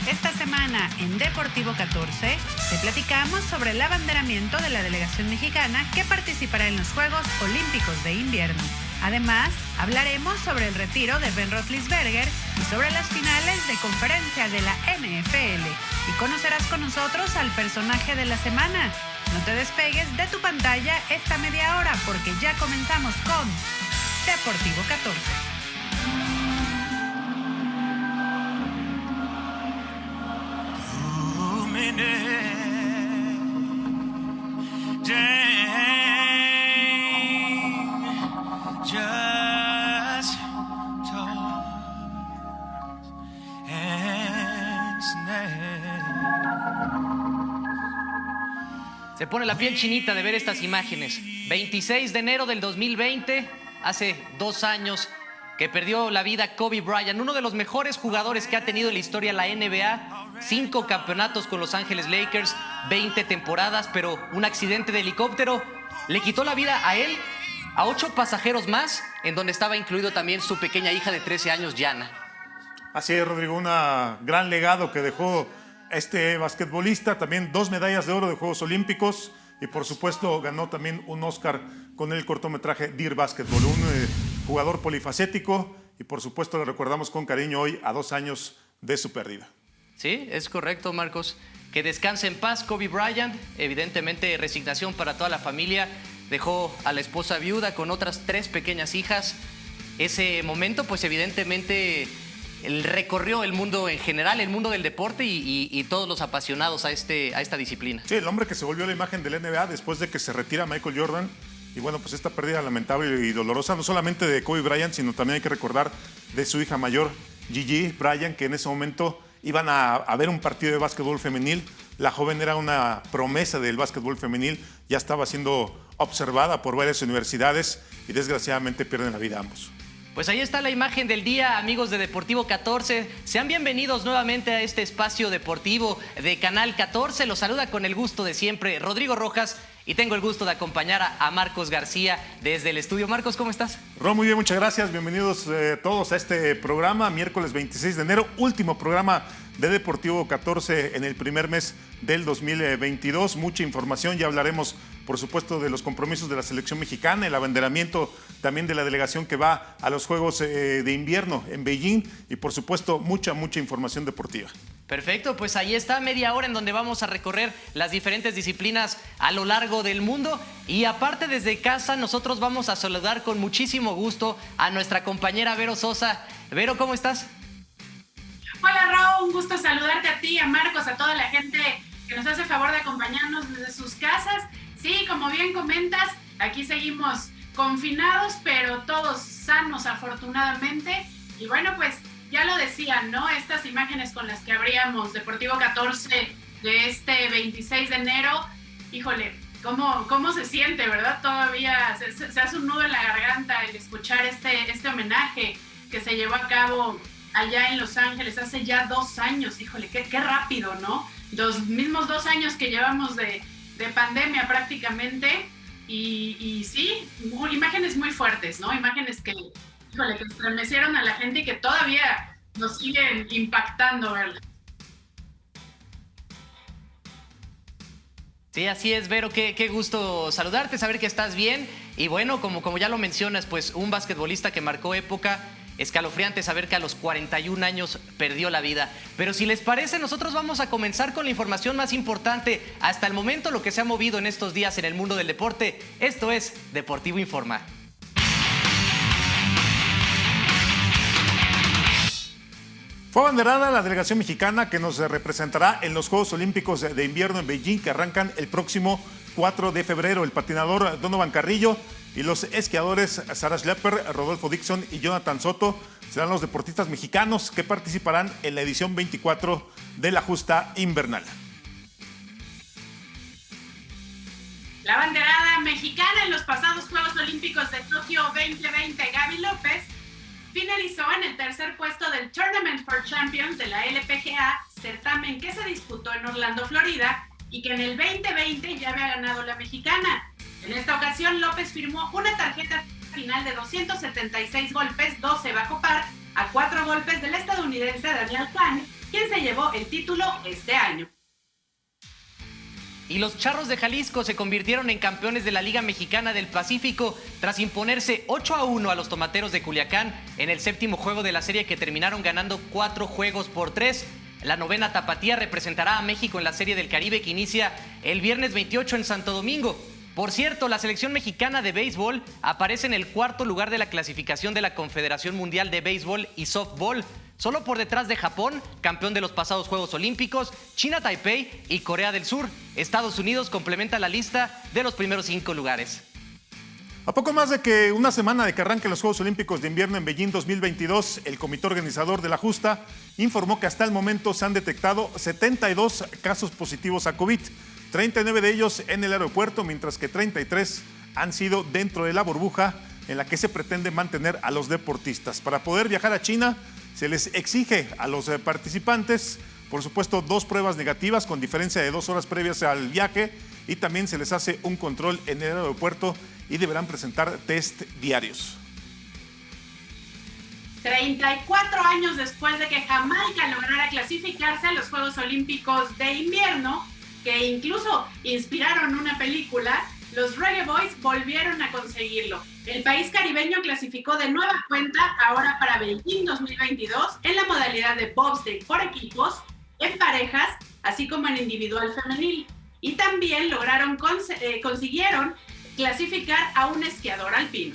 Esta semana en Deportivo 14 te platicamos sobre el abanderamiento de la delegación mexicana que participará en los Juegos Olímpicos de Invierno. Además, hablaremos sobre el retiro de Ben Roethlisberger y sobre las finales de conferencia de la NFL. Y conocerás con nosotros al personaje de la semana. No te despegues de tu pantalla esta media hora porque ya comenzamos con Deportivo 14. Se pone la piel chinita de ver estas imágenes. 26 de enero del 2020, hace 2 años que perdió la vida Kobe Bryant, uno de los mejores jugadores que ha tenido en la historia la NBA. 5 campeonatos con Los Ángeles Lakers, 20 temporadas, pero un accidente de helicóptero le quitó la vida a él, a 8 pasajeros más, en donde estaba incluido también su pequeña hija de 13 años, Gianna. Así es, Rodrigo, un gran legado que dejó este basquetbolista, también 2 medallas de oro de Juegos Olímpicos y por supuesto ganó también un Oscar con el cortometraje Dear Basketball, un jugador polifacético y por supuesto le recordamos con cariño hoy a 2 años de su pérdida. Sí, es correcto, Marcos. Que descanse en paz Kobe Bryant, evidentemente resignación para toda la familia, dejó a la esposa viuda con otras 3 pequeñas hijas. Ese momento pues evidentemente recorrió el mundo en general, el mundo del deporte y todos los apasionados a esta disciplina. Sí, el hombre que se volvió la imagen del NBA después de que se retira Michael Jordan. Y bueno, pues esta pérdida lamentable y dolorosa, no solamente de Kobe Bryant, sino también hay que recordar de su hija mayor, Gigi Bryant, que en ese momento iban a ver un partido de básquetbol femenil. La joven era una promesa del básquetbol femenil, ya estaba siendo observada por varias universidades y desgraciadamente pierden la vida ambos. Pues ahí está la imagen del día, amigos de Deportivo 14. Sean bienvenidos nuevamente a este espacio deportivo de Canal 14. Los saluda con el gusto de siempre Rodrigo Rojas y tengo el gusto de acompañar a Marcos García desde el estudio. Marcos, ¿cómo estás? Ron, muy bien, muchas gracias. Bienvenidos todos a este programa, miércoles 26 de enero, último programa de Deportivo 14 en el primer mes del 2022. Mucha información, ya hablaremos por supuesto de los compromisos de la selección mexicana, el abanderamiento también de la delegación que va a los Juegos de Invierno en Beijing y por supuesto mucha información deportiva. Perfecto, pues ahí está media hora en donde vamos a recorrer las diferentes disciplinas a lo largo del mundo y aparte desde casa nosotros vamos a saludar con muchísimo gusto a nuestra compañera Vero Sosa. Vero, ¿cómo estás? Hola Raúl, un gusto saludarte a ti, a Marcos, a toda la gente que nos hace favor de acompañarnos desde sus casas. Sí, como bien comentas, aquí seguimos confinados, pero todos sanos afortunadamente. Y bueno, pues ya lo decían, ¿no? Estas imágenes con las que abríamos Deportivo 14 de este 26 de enero, híjole, ¿cómo se siente, verdad? Todavía se hace un nudo en la garganta el escuchar este homenaje que se llevó a cabo allá en Los Ángeles hace ya 2 años. Híjole, qué rápido, ¿no? Los mismos 2 años que llevamos de pandemia prácticamente y sí, imágenes muy fuertes, ¿no? Imágenes que estremecieron a la gente y que todavía nos siguen impactando, ¿verdad? Sí, así es, Vero, qué gusto saludarte, saber que estás bien y bueno, como ya lo mencionas, pues un basquetbolista que marcó época. Escalofriante saber que a los 41 años perdió la vida. Pero si les parece, nosotros vamos a comenzar con la información más importante hasta el momento, lo que se ha movido en estos días en el mundo del deporte. Esto es Deportivo Informa. Fue abanderada la delegación mexicana que nos representará en los Juegos Olímpicos de Invierno en Beijing, que arrancan el próximo 4 de febrero. El patinador Donovan Carrillo y los esquiadores Sarah Schlepper, Rodolfo Dixon y Jonathan Soto serán los deportistas mexicanos que participarán en la edición 24 de la justa invernal. La abanderada mexicana en los pasados Juegos Olímpicos de Tokio 2020, Gaby López, finalizó en el tercer puesto del Tournament for Champions de la LPGA, certamen que se disputó en Orlando, Florida, y que en el 2020 ya había ganado la mexicana. En esta ocasión, López firmó una tarjeta final de 276 golpes, 12 bajo par, a 4 golpes del estadounidense Daniel Kahn, quien se llevó el título este año. Y los Charros de Jalisco se convirtieron en campeones de la Liga Mexicana del Pacífico tras imponerse 8-1 a los Tomateros de Culiacán en el séptimo juego de la serie, que terminaron ganando 4-3. La novena tapatía representará a México en la Serie del Caribe, que inicia el viernes 28 en Santo Domingo. Por cierto, la selección mexicana de béisbol aparece en el cuarto lugar de la clasificación de la Confederación Mundial de Béisbol y Softball, solo por detrás de Japón, campeón de los pasados Juegos Olímpicos, China Taipei y Corea del Sur. Estados Unidos complementa la lista de los primeros 5 lugares. A poco más de que una semana de que arranquen los Juegos Olímpicos de Invierno en Beijing 2022, el comité organizador de la justa informó que hasta el momento se han detectado 72 casos positivos a COVID, 39 de ellos en el aeropuerto, mientras que 33 han sido dentro de la burbuja en la que se pretende mantener a los deportistas. Para poder viajar a China, se les exige a los participantes, por supuesto, 2 pruebas negativas con diferencia de 2 horas previas al viaje, y también se les hace un control en el aeropuerto y deberán presentar test diarios. 34 años después de que Jamaica lograra clasificarse a los Juegos Olímpicos de Invierno, que incluso inspiraron una película, los Reggae Boys volvieron a conseguirlo. El país caribeño clasificó de nueva cuenta ahora para Beijing 2022 en la modalidad de bobsleigh por equipos, en parejas, así como en individual femenil. Y también consiguieron clasificar a un esquiador alpino.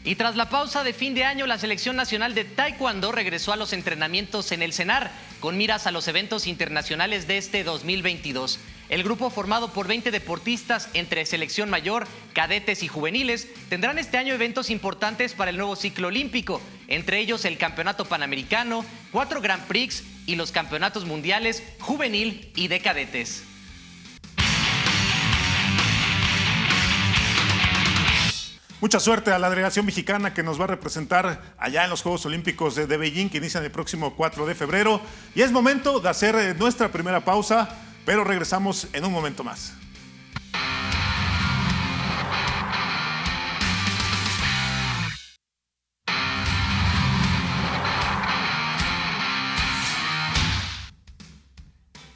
Y tras la pausa de fin de año, la Selección Nacional de Taekwondo regresó a los entrenamientos en el CENAR, con miras a los eventos internacionales de este 2022. El grupo, formado por 20 deportistas entre selección mayor, cadetes y juveniles, tendrán este año eventos importantes para el nuevo ciclo olímpico, entre ellos el Campeonato Panamericano, 4 Grand Prix y los Campeonatos Mundiales Juvenil y de Cadetes. Mucha suerte a la delegación mexicana que nos va a representar allá en los Juegos Olímpicos de Beijing, que inician el próximo 4 de febrero. Y es momento de hacer nuestra primera pausa, pero regresamos en un momento más.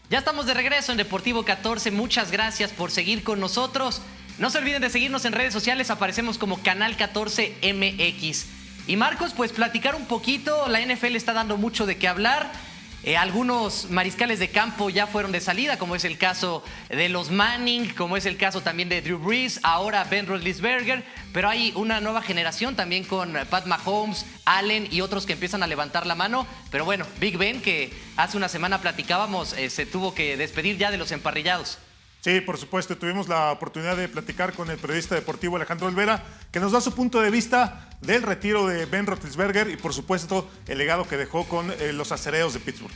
Ya estamos de regreso en Deportivo 14. Muchas gracias por seguir con nosotros. No se olviden de seguirnos en redes sociales, aparecemos como Canal 14 MX. Y Marcos, pues platicar un poquito, la NFL está dando mucho de qué hablar. Algunos mariscales de campo ya fueron de salida, como es el caso de los Manning, como es el caso también de Drew Brees, ahora Ben Roethlisberger, pero hay una nueva generación también con Pat Mahomes, Allen y otros que empiezan a levantar la mano. Pero bueno, Big Ben, que hace una semana platicábamos, se tuvo que despedir ya de los emparrillados. Sí, por supuesto, tuvimos la oportunidad de platicar con el periodista deportivo Alejandro Olvera, que nos da su punto de vista del retiro de Ben Roethlisberger y, por supuesto, el legado que dejó con los acereros de Pittsburgh.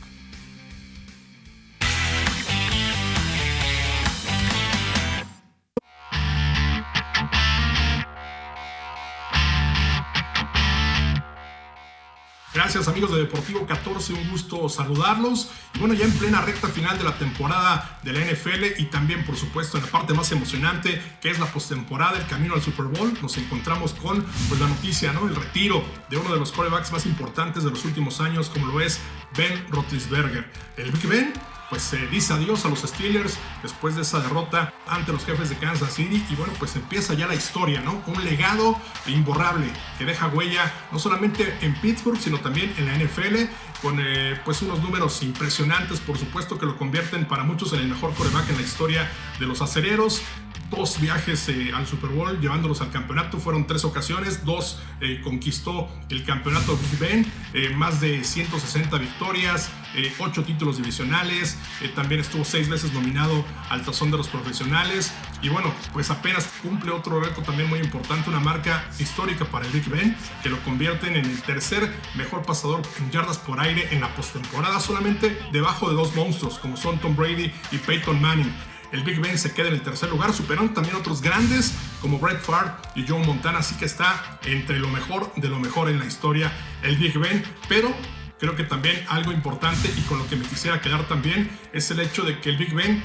Gracias, amigos de Deportivo 14, un gusto saludarlos. Y bueno, ya en plena recta final de la temporada de la NFL y también, por supuesto, en la parte más emocionante, que es la postemporada, el camino al Super Bowl, nos encontramos con pues, la noticia, ¿no? El retiro de uno de los quarterbacks más importantes de los últimos años, como lo es Ben Roethlisberger. El Big Ben pues se dice adiós a los Steelers después de esa derrota ante los Jefes de Kansas City, y bueno, pues empieza ya la historia, ¿no? Un legado imborrable que deja huella no solamente en Pittsburgh, sino también en la NFL, con pues unos números impresionantes, por supuesto, que lo convierten para muchos en el mejor quarterback en la historia de los acereros. 2 viajes al Super Bowl, llevándolos al campeonato, fueron 3 ocasiones, 2 conquistó el campeonato Big Ben, más de 160 victorias, 8 títulos divisionales, también estuvo 6 veces nominado al Tazón de los Profesionales, y bueno, pues apenas cumple otro reto también muy importante, una marca histórica para el Big Ben, que lo convierten en el tercer mejor pasador en yardas por aire en la postemporada, solamente debajo de 2 monstruos como son Tom Brady y Peyton Manning. El Big Ben se queda en el tercer lugar, superando también otros grandes como Brett Favre y Joe Montana, así que está entre lo mejor de lo mejor en la historia el Big Ben, pero Creo que también algo importante y con lo que me quisiera quedar también es el hecho de que el Big Ben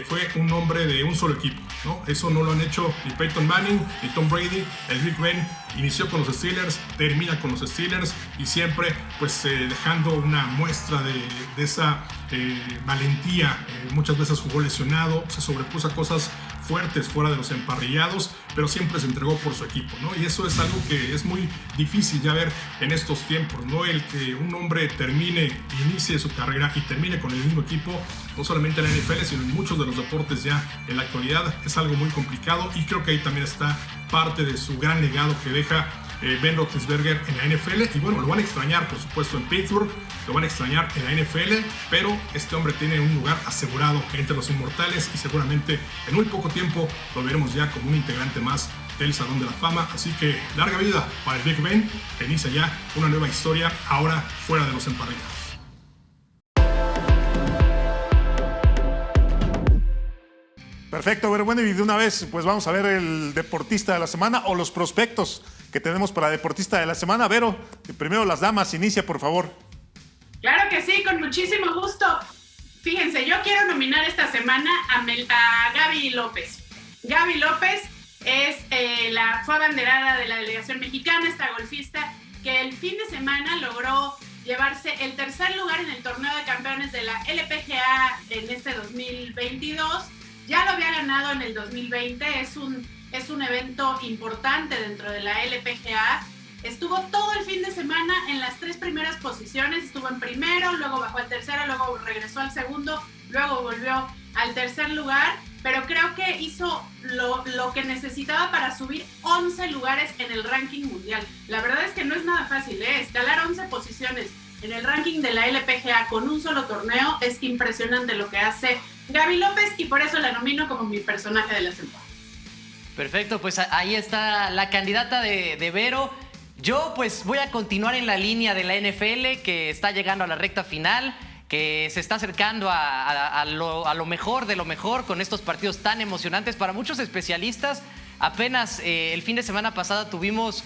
fue un hombre de un solo equipo, ¿no? Eso no lo han hecho ni Peyton Manning ni Tom Brady. El Big Ben inició con los Steelers, termina con los Steelers y siempre pues dejando una muestra de esa valentía. Muchas veces jugó lesionado, se sobrepuso a cosas fuertes fuera de los emparrillados, pero siempre se entregó por su equipo, ¿no? Y eso es algo que es muy difícil ya ver en estos tiempos, ¿no? El que un hombre inicie su carrera y termine con el mismo equipo, no solamente en la NFL, sino en muchos de los deportes ya en la actualidad, es algo muy complicado, y creo que ahí también está parte de su gran legado que deja Ben Roethlisberger en la NFL. Y bueno, lo van a extrañar por supuesto en Pittsburgh, lo van a extrañar en la NFL, pero este hombre tiene un lugar asegurado entre los inmortales y seguramente en muy poco tiempo lo veremos ya como un integrante más del Salón de la Fama. Así que larga vida para el Big Ben, que inicia ya una nueva historia ahora fuera de los emparrillados. Perfecto, pero bueno, y de una vez pues vamos a ver el deportista de la semana o los prospectos que tenemos para deportista de la semana. Vero, primero las damas, inicia por favor. Claro que sí, con muchísimo gusto. Fíjense, yo quiero nominar esta semana a Gaby López. Gaby López fue abanderada de la delegación mexicana, esta golfista que el fin de semana logró llevarse el tercer lugar en el torneo de campeones de la LPGA en este 2022. Ya lo había ganado en el 2020, es un evento importante dentro de la LPGA. Estuvo todo el fin de semana en las 3 primeras posiciones, estuvo en primero, luego bajó al tercero, luego regresó al segundo, luego volvió al tercer lugar, pero creo que hizo lo que necesitaba para subir 11 lugares en el ranking mundial. La verdad es que no es nada fácil, escalar 11 posiciones en el ranking de la LPGA con un solo torneo es impresionante lo que hace Gaby López, y por eso la nomino como mi personaje de la semana. Perfecto, pues ahí está la candidata de Vero. Yo pues voy a continuar en la línea de la NFL, que está llegando a la recta final, que se está acercando a lo mejor de lo mejor con estos partidos tan emocionantes para muchos especialistas. Apenas el fin de semana pasada tuvimos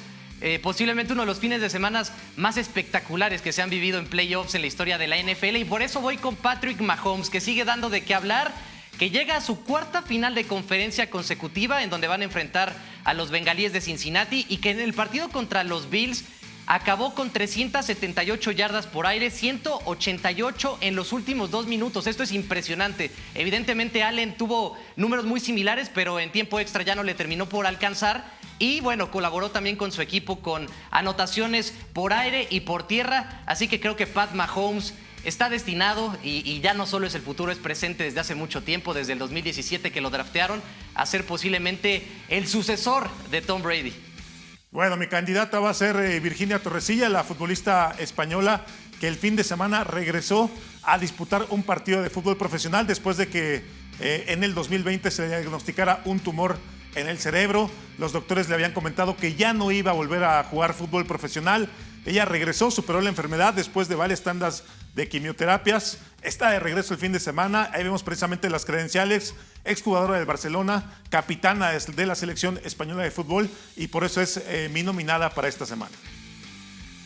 posiblemente uno de los fines de semana más espectaculares que se han vivido en playoffs en la historia de la NFL, y por eso voy con Patrick Mahomes, que sigue dando de qué hablar, que llega a su 4ª final de conferencia consecutiva, en donde van a enfrentar a los Bengalíes de Cincinnati, y que en el partido contra los Bills acabó con 378 yardas por aire, 188 en los últimos 2 minutos. Esto es impresionante. Evidentemente Allen tuvo números muy similares, pero en tiempo extra ya no le terminó por alcanzar. Y bueno, colaboró también con su equipo con anotaciones por aire y por tierra. Así que creo que Pat Mahomes está destinado, y ya no solo es el futuro, es presente desde hace mucho tiempo, desde el 2017 que lo draftearon, a ser posiblemente el sucesor de Tom Brady. Bueno, mi candidata va a ser Virginia Torrecilla, la futbolista española que el fin de semana regresó a disputar un partido de fútbol profesional después de que en el 2020 se le diagnosticara un tumor en el cerebro. Los doctores le habían comentado que ya no iba a volver a jugar fútbol profesional. Ella regresó, superó la enfermedad después de varias tandas de quimioterapias. Está de regreso el fin de semana. Ahí vemos precisamente las credenciales. Exjugadora del Barcelona, capitana de la selección española de fútbol, y por eso es mi nominada para esta semana.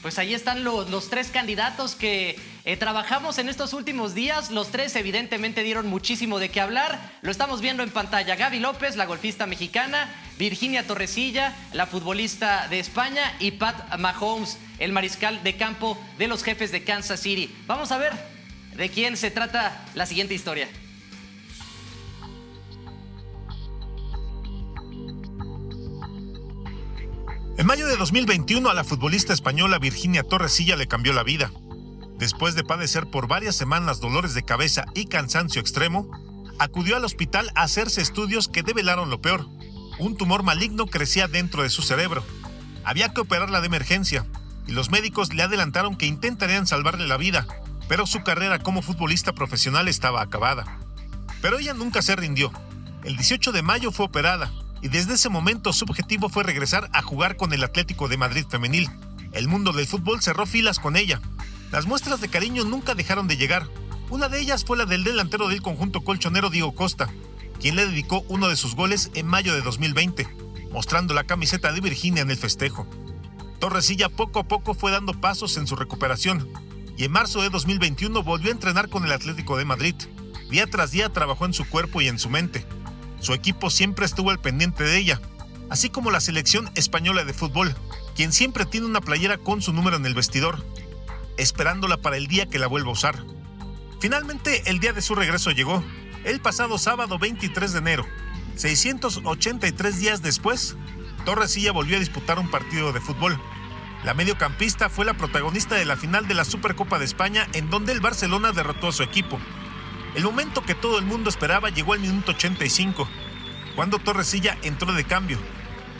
Pues ahí están los 3 candidatos que trabajamos en estos últimos días. Los 3 evidentemente dieron muchísimo de qué hablar. Lo estamos viendo en pantalla. Gaby López, la golfista mexicana, Virginia Torrecilla, la futbolista de España, y Pat Mahomes, el mariscal de campo de los Jefes de Kansas City. Vamos a ver de quién se trata la siguiente historia. En mayo de 2021 a la futbolista española Virginia Torrecilla le cambió la vida. Después de padecer por varias semanas dolores de cabeza y cansancio extremo, acudió al hospital a hacerse estudios que develaron lo peor. Un tumor maligno crecía dentro de su cerebro. Había que operarla de emergencia, y los médicos le adelantaron que intentarían salvarle la vida, pero su carrera como futbolista profesional estaba acabada. Pero ella nunca se rindió. El 18 de mayo fue operada, y desde ese momento su objetivo fue regresar a jugar con el Atlético de Madrid femenil. El mundo del fútbol cerró filas con ella. Las muestras de cariño nunca dejaron de llegar. Una de ellas fue la del delantero del conjunto colchonero Diego Costa, quien le dedicó uno de sus goles en mayo de 2020, mostrando la camiseta de Virginia en el festejo. Torrecilla poco a poco fue dando pasos en su recuperación. y en marzo de 2021 volvió a entrenar con el Atlético de Madrid. Día tras día trabajó en su cuerpo y en su mente. Su equipo siempre estuvo al pendiente de ella, así como la selección española de fútbol, quien siempre tiene una playera con su número en el vestidor, esperándola para el día que la vuelva a usar. Finalmente, el día de su regreso llegó, el pasado sábado 23 de enero. 683 días después, Torrecilla volvió a disputar un partido de fútbol. La mediocampista fue la protagonista de la final de la Supercopa de España, en donde el Barcelona derrotó a su equipo. El momento que todo el mundo esperaba llegó al minuto 85, cuando Torrecilla entró de cambio,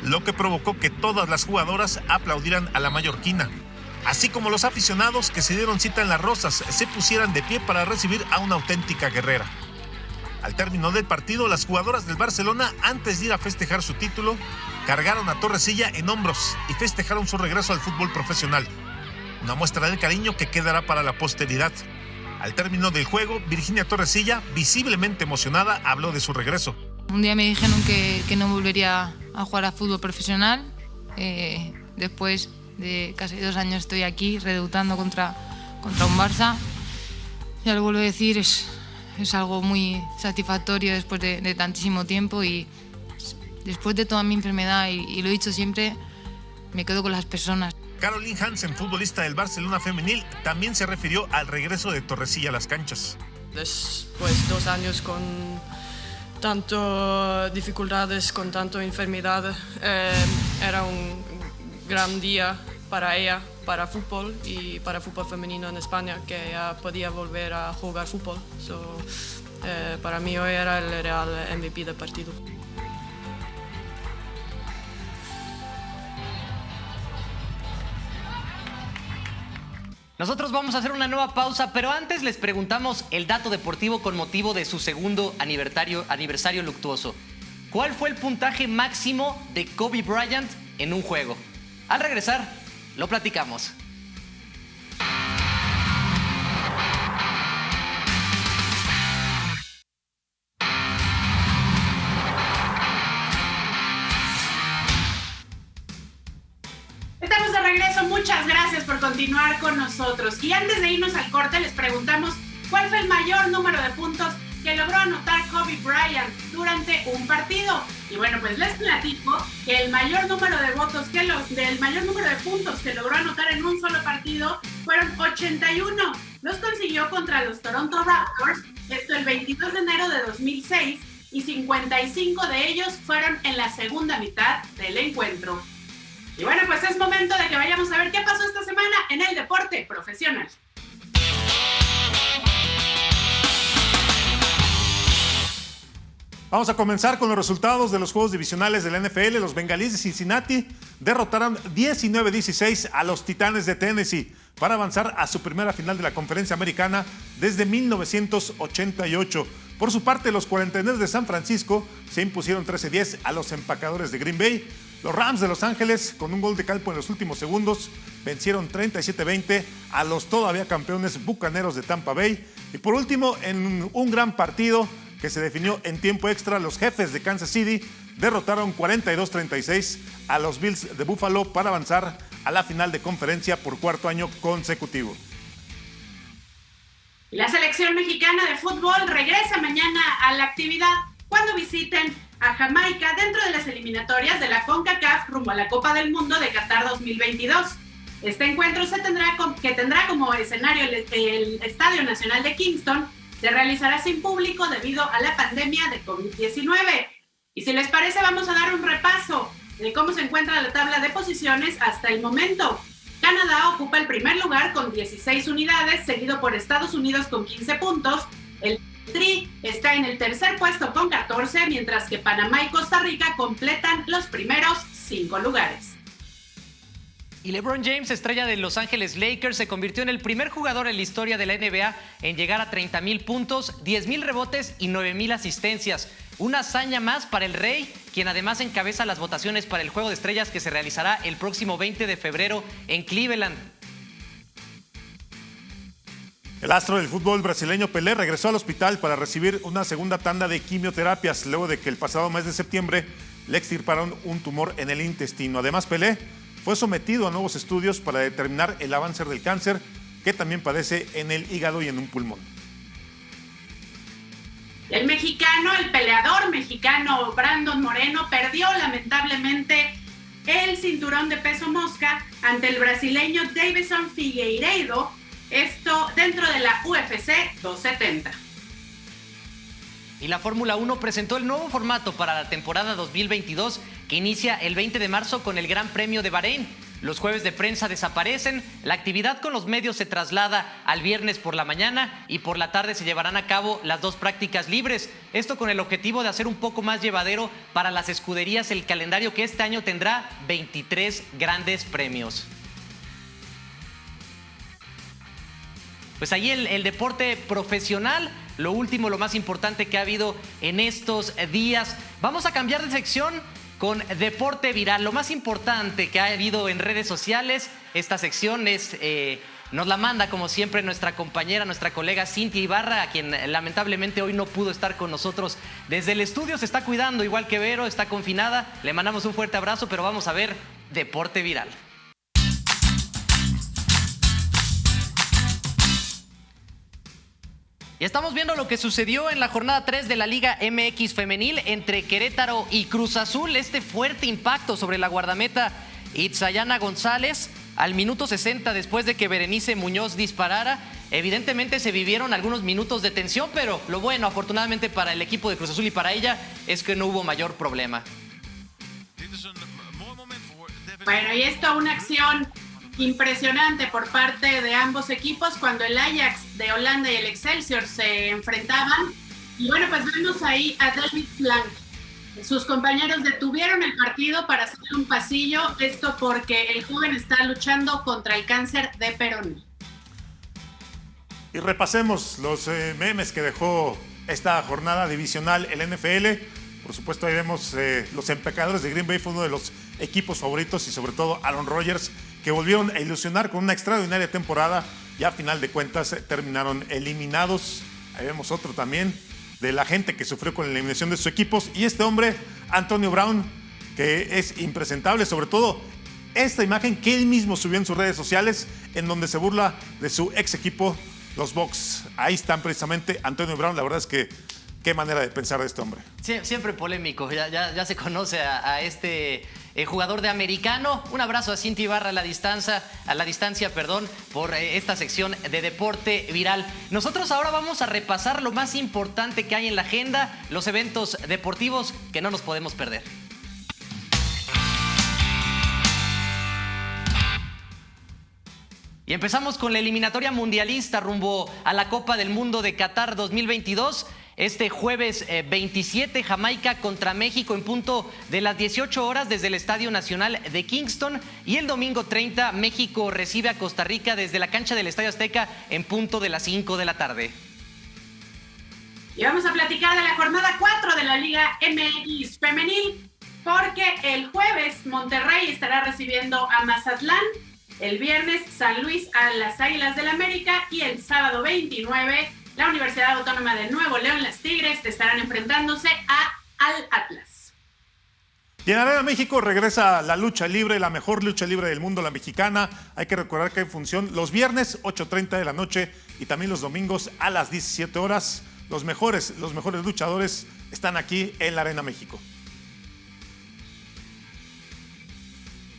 lo que provocó que todas las jugadoras aplaudieran a la mallorquina, así como los aficionados que se dieron cita en Las Rozas se pusieran de pie para recibir a una auténtica guerrera. Al término del partido, las jugadoras del Barcelona, antes de ir a festejar su título, cargaron a Torrecilla en hombros y festejaron su regreso al fútbol profesional. Una muestra del cariño que quedará para la posteridad. Al término del juego, Virginia Torrecilla, visiblemente emocionada, habló de su regreso. Un día me dijeron que no volvería a jugar a fútbol profesional. Después de casi 2 años estoy aquí redebutando contra un Barça. Ya lo vuelvo a decir, es algo muy satisfactorio después de tantísimo tiempo, y después de toda mi enfermedad, y lo he dicho siempre, me quedo con las personas. Caroline Hansen, futbolista del Barcelona femenil, también se refirió al regreso de Torrecilla a las canchas. Después de 2 años con tantas dificultades, con tanta enfermedad, era un gran día para ella, para fútbol y para fútbol femenino en España, que ella podía volver a jugar fútbol. Para mí hoy era el real MVP del partido. Nosotros vamos a hacer una nueva pausa, pero antes les preguntamos el dato deportivo con motivo de su segundo aniversario luctuoso. ¿Cuál fue el puntaje máximo de Kobe Bryant en un juego? Al regresar, lo platicamos. Estamos de regreso, muchas gracias por continuar con nosotros. Y antes de irnos al corte, les preguntamos cuál fue el mayor número de puntos que logró anotar Kobe Bryant durante un partido. Y bueno, pues les platico que el mayor número de puntos que logró anotar en un solo partido fueron 81. Los consiguió contra los Toronto Raptors, esto el 22 de enero de 2006, y 55 de ellos fueron en la segunda mitad del encuentro. Y bueno, pues es momento de que vayamos a ver qué pasó esta semana en el deporte profesional. Vamos a comenzar con los resultados de los juegos divisionales de la NFL. Los Bengalíes de Cincinnati derrotaron 19-16 a los Titanes de Tennessee para avanzar a su primera final de la Conferencia Americana desde 1988. Por su parte, los 49ers de San Francisco se impusieron 13-10 a los Empacadores de Green Bay. Los Rams de Los Ángeles, con un gol de campo en los últimos segundos, vencieron 37-20 a los todavía campeones Bucaneros de Tampa Bay. Y por último, en un gran partido que se definió en tiempo extra, los Jefes de Kansas City derrotaron 42-36 a los Bills de Buffalo para avanzar a la final de conferencia por 4º año consecutivo. La selección mexicana de fútbol regresa mañana a la actividad cuando visiten a Jamaica dentro de las eliminatorias de la CONCACAF rumbo a la Copa del Mundo de Qatar 2022. Este encuentro que tendrá como escenario el Estadio Nacional de Kingston, se realizará sin público debido a la pandemia de COVID-19. Y si les parece, vamos a dar un repaso de cómo se encuentra la tabla de posiciones hasta el momento. Canadá ocupa el primer lugar con 16 unidades, seguido por Estados Unidos con 15 puntos. El Tri está en el tercer puesto con 14, mientras que Panamá y Costa Rica completan los primeros 5 lugares. Y LeBron James, estrella de Los Ángeles Lakers, se convirtió en el primer jugador en la historia de la NBA en llegar a 30,000 puntos, 10,000 rebotes y 9,000 asistencias. Una hazaña más para el Rey, quien además encabeza las votaciones para el Juego de Estrellas que se realizará el próximo 20 de febrero en Cleveland. El astro del fútbol brasileño Pelé regresó al hospital para recibir una segunda tanda de quimioterapias luego de que el pasado mes de septiembre le extirparon un tumor en el intestino. Además, Pelé fue sometido a nuevos estudios para determinar el avance del cáncer que también padece en el hígado y en un pulmón. El peleador mexicano Brandon Moreno perdió lamentablemente el cinturón de peso mosca ante el brasileño Davidson Figueiredo, esto dentro de la UFC 270. Y la Fórmula 1 presentó el nuevo formato para la temporada 2022 que inicia el 20 de marzo con el Gran Premio de Bahrein. Los jueves de prensa desaparecen, la actividad con los medios se traslada al viernes por la mañana y por la tarde se llevarán a cabo las 2 prácticas libres. Esto con el objetivo de hacer un poco más llevadero para las escuderías el calendario que este año tendrá 23 grandes premios. Pues ahí el deporte profesional, lo último, lo más importante que ha habido en estos días. Vamos a cambiar de sección con deporte viral. Lo más importante que ha habido en redes sociales, esta sección nos la manda como siempre nuestra compañera, nuestra colega Cintia Ibarra, a quien lamentablemente hoy no pudo estar con nosotros desde el estudio. Se está cuidando igual que Vero, está confinada. Le mandamos un fuerte abrazo, pero vamos a ver deporte viral. Y estamos viendo lo que sucedió en la jornada 3 de la Liga MX femenil entre Querétaro y Cruz Azul. Este fuerte impacto sobre la guardameta Itzayana González al minuto 60 después de que Berenice Muñoz disparara. Evidentemente se vivieron algunos minutos de tensión, pero lo bueno, afortunadamente para el equipo de Cruz Azul y para ella, es que no hubo mayor problema. Bueno, y esto una acción impresionante por parte de ambos equipos cuando el Ajax de Holanda y el Excelsior se enfrentaban. Y bueno, pues vemos ahí a David Blanc. Sus compañeros detuvieron el partido para hacer un pasillo, esto porque el joven está luchando contra el cáncer de peroné. Y repasemos los memes que dejó esta jornada divisional el NFL. Por supuesto, ahí vemos los empacadores de Green Bay, fue uno de los equipos favoritos, y sobre todo Aaron Rodgers, que volvieron a ilusionar con una extraordinaria temporada y a final de cuentas terminaron eliminados. Ahí vemos otro también de la gente que sufrió con la eliminación de sus equipos. Y este hombre, Antonio Brown, que es impresentable, sobre todo esta imagen que él mismo subió en sus redes sociales, en donde se burla de su ex equipo, los Bucs. Ahí están precisamente Antonio Brown. La verdad es que qué manera de pensar de este hombre. Siempre polémico, ya se conoce a este jugador de americano. Un abrazo a Cintia Ibarra a la distancia, por esta sección de deporte viral. Nosotros ahora vamos a repasar lo más importante que hay en la agenda, los eventos deportivos que no nos podemos perder. Y empezamos con la eliminatoria mundialista rumbo a la Copa del Mundo de Qatar 2022. Este jueves 27, Jamaica contra México en punto de las 18 horas desde el Estadio Nacional de Kingston. Y el domingo 30, México recibe a Costa Rica desde la cancha del Estadio Azteca en punto de las 5 de la tarde. Y vamos a platicar de la jornada 4 de la Liga MX femenil, porque el jueves Monterrey estará recibiendo a Mazatlán, el viernes San Luis a las Águilas del América y el sábado 29 la Universidad Autónoma de Nuevo León, las Tigres, estarán enfrentándose al Atlas. Y en Arena México regresa la lucha libre, la mejor lucha libre del mundo, la mexicana. Hay que recordar que hay función los viernes 8:30 de la noche y también los domingos a las 17 horas. Los mejores luchadores están aquí en la Arena México.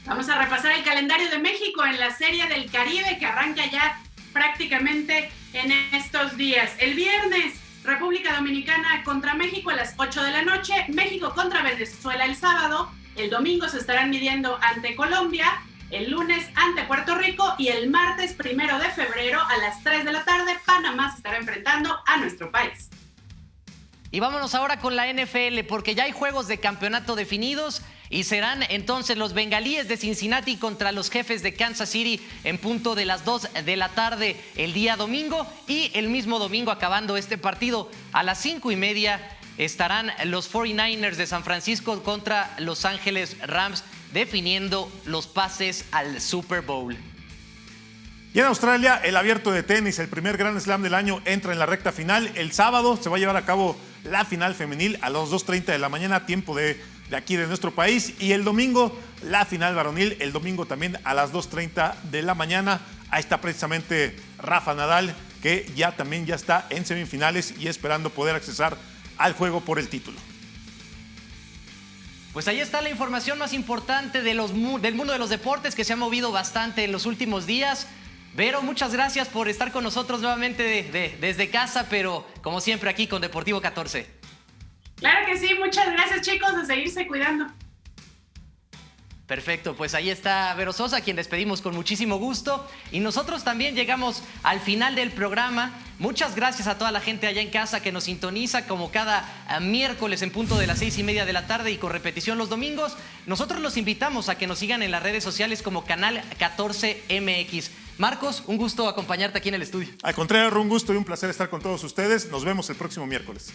Vamos a repasar el calendario de México en la Serie del Caribe que arranca ya prácticamente en estos días. El viernes, República Dominicana contra México a las 8 de la noche, México contra Venezuela el sábado, el domingo se estarán midiendo ante Colombia, el lunes ante Puerto Rico y el martes 1 de febrero a las 3 de la tarde, Panamá se estará enfrentando a nuestro país. Y vámonos ahora con la NFL, porque ya hay juegos de campeonato definidos y serán entonces los Bengalíes de Cincinnati contra los Jefes de Kansas City en punto de las 2 de la tarde el día domingo. Y el mismo domingo, acabando este partido, a las 5:30 estarán los 49ers de San Francisco contra Los Ángeles Rams, definiendo los pases al Super Bowl. Y en Australia, el abierto de tenis, el primer Grand Slam del año, entra en la recta final. El sábado se va a llevar a cabo la final femenil a las 2:30 de la mañana, tiempo de aquí de nuestro país. Y el domingo, la final varonil, el domingo también a las 2:30 de la mañana. Ahí está precisamente Rafa Nadal, que ya está en semifinales y esperando poder accesar al juego por el título. Pues ahí está la información más importante del mundo de los deportes, que se ha movido bastante en los últimos días. Vero, muchas gracias por estar con nosotros nuevamente desde casa, pero como siempre aquí con Deportivo 14. Claro que sí, muchas gracias, chicos, de seguirse cuidando. Perfecto, pues ahí está Vero Sosa, a quien despedimos con muchísimo gusto. Y nosotros también llegamos al final del programa. Muchas gracias a toda la gente allá en casa que nos sintoniza como cada miércoles en punto de las 6:30 de la tarde y con repetición los domingos. Nosotros los invitamos a que nos sigan en las redes sociales como Canal 14 MX. Marcos, un gusto acompañarte aquí en el estudio. Al contrario, un gusto y un placer estar con todos ustedes. Nos vemos el próximo miércoles.